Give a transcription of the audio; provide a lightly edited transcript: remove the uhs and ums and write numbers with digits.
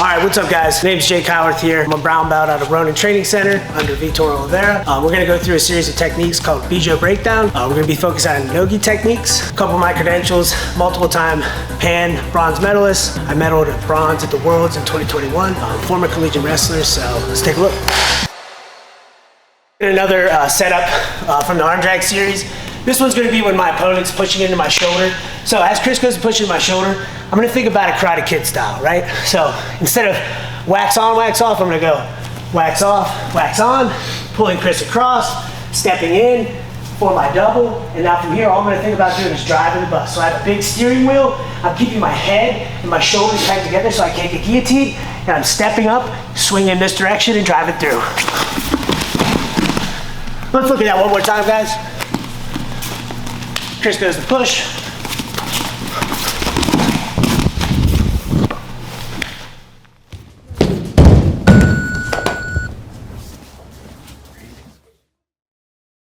All right, what's up guys? My name's Jake Howarth here. I'm a brown belt out of Ronin Training Center under Vitor Oliveira. We're gonna go through a series of techniques called Bijo Breakdown. We're gonna be focused on Nogi techniques. A couple of my credentials, multiple time Pan bronze medalist. I medaled at bronze at the Worlds in 2021. Former collegiate wrestler, so let's take a look. Another setup from the arm drag series. This one's gonna be when my opponent's pushing into my shoulder. So as Chris goes to push into my shoulder, I'm gonna think about a Karate Kid style, right? So instead of wax on, wax off, I'm gonna go wax off, wax on, pulling Chris across, stepping in for my double, and now from here, all I'm gonna think about doing is driving the bus. So I have a big steering wheel, I'm keeping my head and my shoulders tight together so I can't get guillotined, and I'm stepping up, swinging in this direction and driving through. Let's look at that one more time, guys. Chris goes to push,